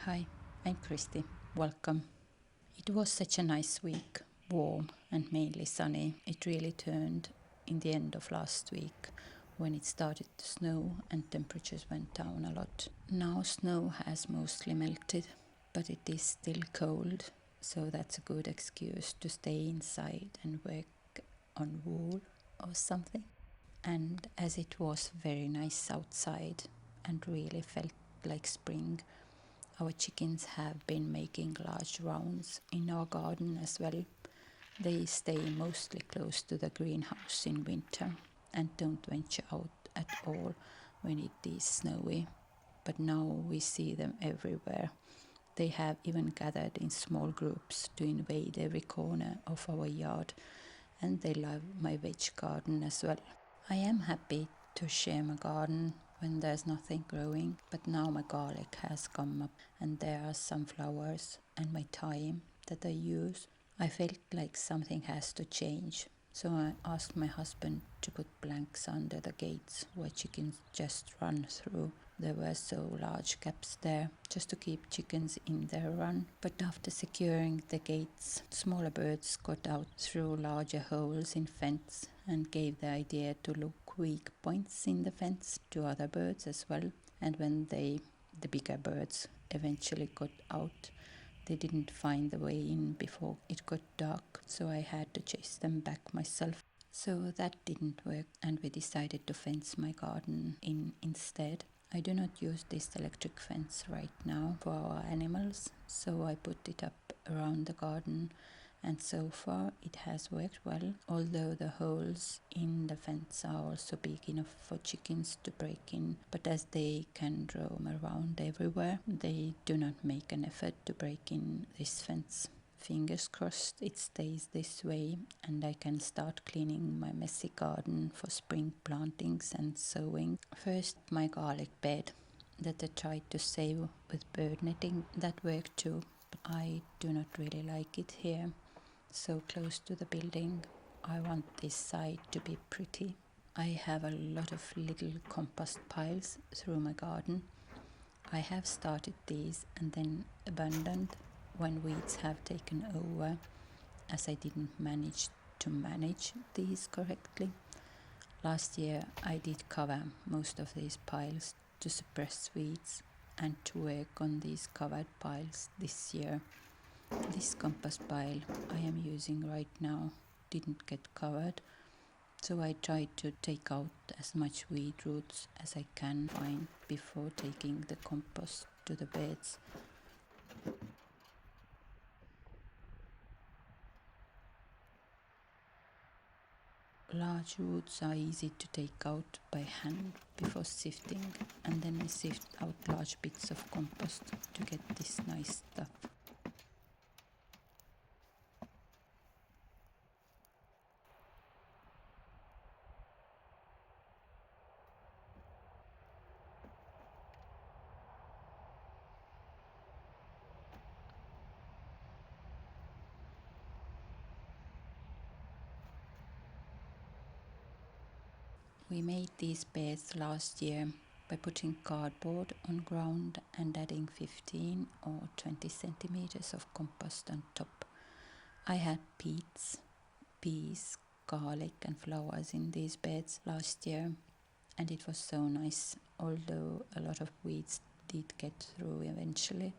Hi, I'm Christy. Welcome. It was such a nice week, warm and mainly sunny. It really turned in the end of last week when it started to snow and temperatures went down a lot. Now snow has mostly melted, but it is still cold, so that's a good excuse to stay inside and work on wool or something. And as it was very nice outside and really felt like spring, our chickens have been making large rounds in our garden as well. They stay mostly close to the greenhouse in winter and don't venture out at all when it is snowy. But now we see them everywhere. They have even gathered in small groups to invade every corner of our yard, and they love my veg garden as well. I am happy to share my garden when there's nothing growing, but now my garlic has come up and there are some flowers and my thyme that I use. I felt like something has to change, so I asked my husband to put planks under the gates where chickens just run through. There were so large gaps there just to keep chickens in their run. But after securing the gates, smaller birds got out through larger holes in fence and gave the idea to look weak points in the fence to other birds as well. And when the bigger birds eventually got out, they didn't find the way in before it got dark, so I had to chase them back myself. So that didn't work, and we decided to fence my garden in instead. I do not use this electric fence right now for our animals, so I put it up around the garden, and so far it has worked well, although the holes in the fence are also big enough for chickens to break in. But as they can roam around everywhere, they do not make an effort to break in this fence. Fingers crossed it stays this way and I can start cleaning my messy garden for spring plantings and sowing. First, my garlic bed that I tried to save with bird netting. That worked too, but I do not really like it here, so close to the building. I want this side to be pretty. I have a lot of little compost piles through my garden. I have started these and then abandoned when weeds have taken over, as I didn't manage to manage these correctly. Last year I did cover most of these piles to suppress weeds and to work on these covered piles this year. This compost pile I am using right now didn't get covered, so I tried to take out as much weed roots as I can find before taking the compost to the beds. Large roots are easy to take out by hand before sifting, and then I sift out large bits of compost to get this nice stuff. We made these beds last year by putting cardboard on ground and adding 15 or 20 centimeters of compost on top. I had beets, peas, garlic and flowers in these beds last year, and it was so nice, although a lot of weeds did get through eventually.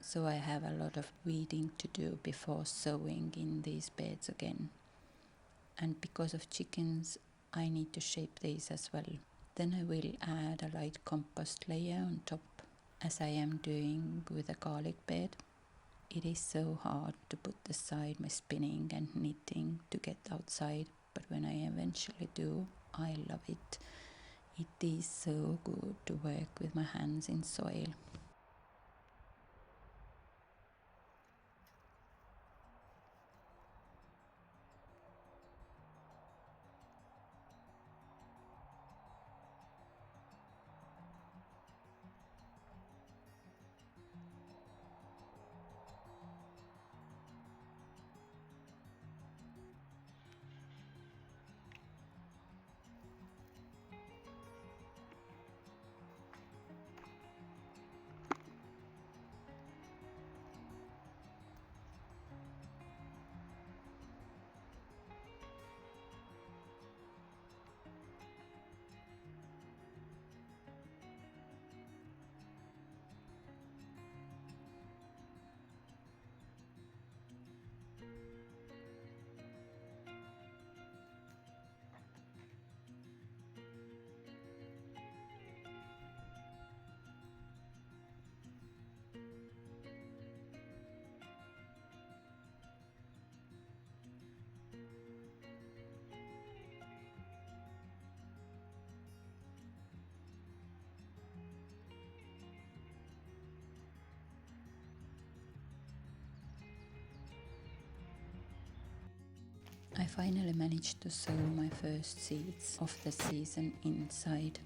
So I have a lot of weeding to do before sowing in these beds again. And because of chickens, I need to shape these as well. Then I will add a light compost layer on top, as I am doing with a garlic bed. It is so hard to put aside my spinning and knitting to get outside, but when I eventually do, I love it. It is so good to work with my hands in soil. finally managed to sow my first seeds of the season inside.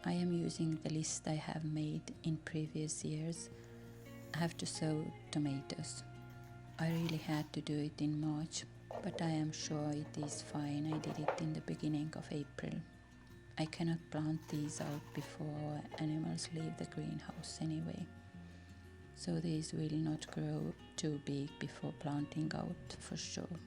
I am using the list I have made in previous years. I have to sow tomatoes. I really had to do it in March, but I am sure it is fine. I did it in the beginning of April. I cannot plant these out before animals leave the greenhouse anyway. So these will not grow too big before planting out for sure.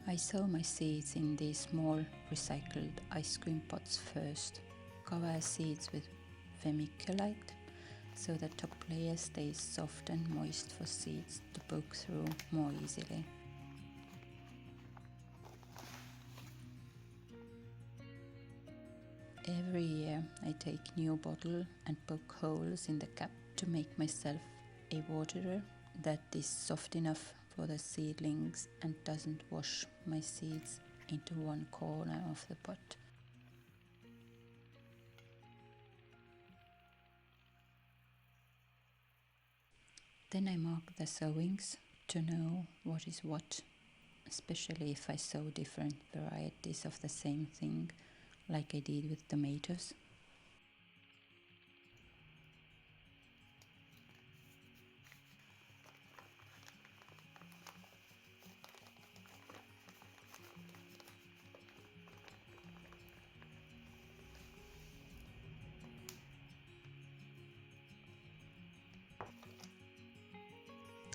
I sow my seeds in these small recycled ice cream pots first. Cover seeds with vermiculite so the top layer stays soft and moist for seeds to poke through more easily. Every year I take new bottle and poke holes in the cap to make myself a waterer that is soft enough for the seedlings and doesn't wash my seeds into one corner of the pot. Then I mark the sowings to know what is what, especially if I sow different varieties of the same thing, like I did with tomatoes.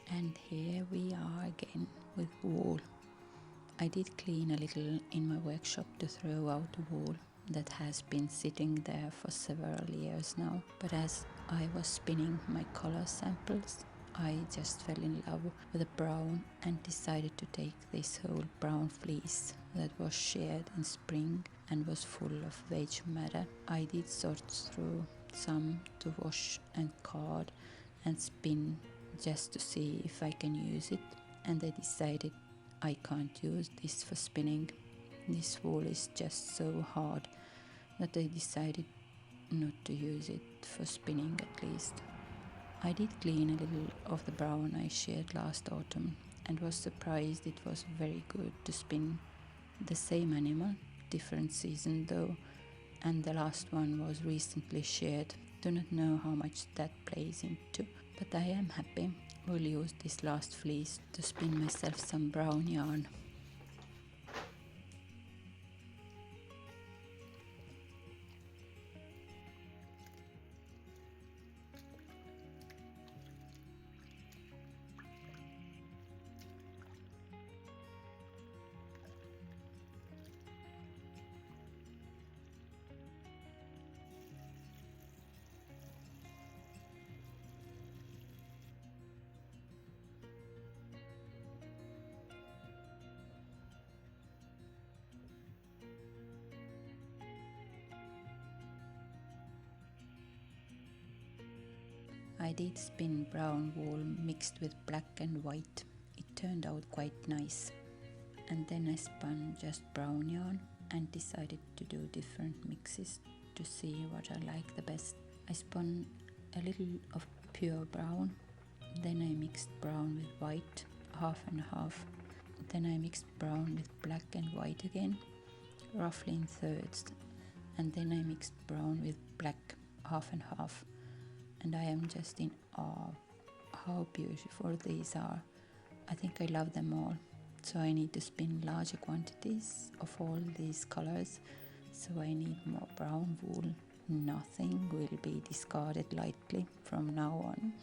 And here we are again with wool. I did clean a little in my workshop to throw out wool that has been sitting there for several years now. But as I was spinning my color samples, I just fell in love with the brown and decided to take this whole brown fleece that was sheared in spring and was full of veg matter. I did sort through some to wash and card and spin just to see if I can use it, and I decided I can't use this for spinning. This wool is just so hard that I decided not to use it for spinning at least. I did clean a little of the brown I sheared last autumn and was surprised it was very good to spin. The same animal, different season though, and the last one was recently sheared. Do not know how much that plays into, but I am happy. Will use this last fleece to spin myself some brown yarn. I did spin brown wool mixed with black and white. It turned out quite nice. And then I spun just brown yarn and decided to do different mixes to see what I like the best. I spun a little of pure brown, then I mixed brown with white half and half. Then I mixed brown with black and white again, roughly in thirds, and then I mixed brown with black, half and half, and I am just in awe how beautiful these are. I think I love them all. So I need to spin larger quantities of all these colors, so I need more brown wool. Nothing will be discarded lightly from now on.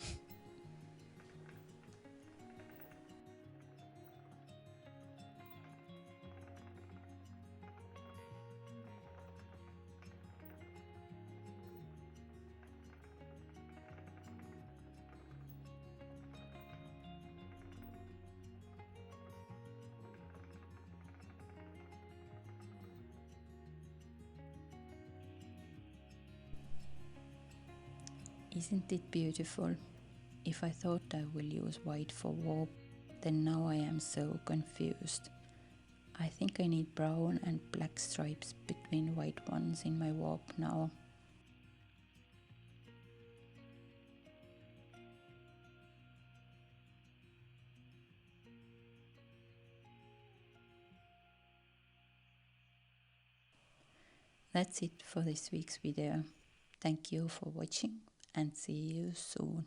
Isn't it beautiful? If I thought I will use white for warp, then now I am so confused. I think I need brown and black stripes between white ones in my warp now. That's it for this week's video. Thank you for watching and see you soon.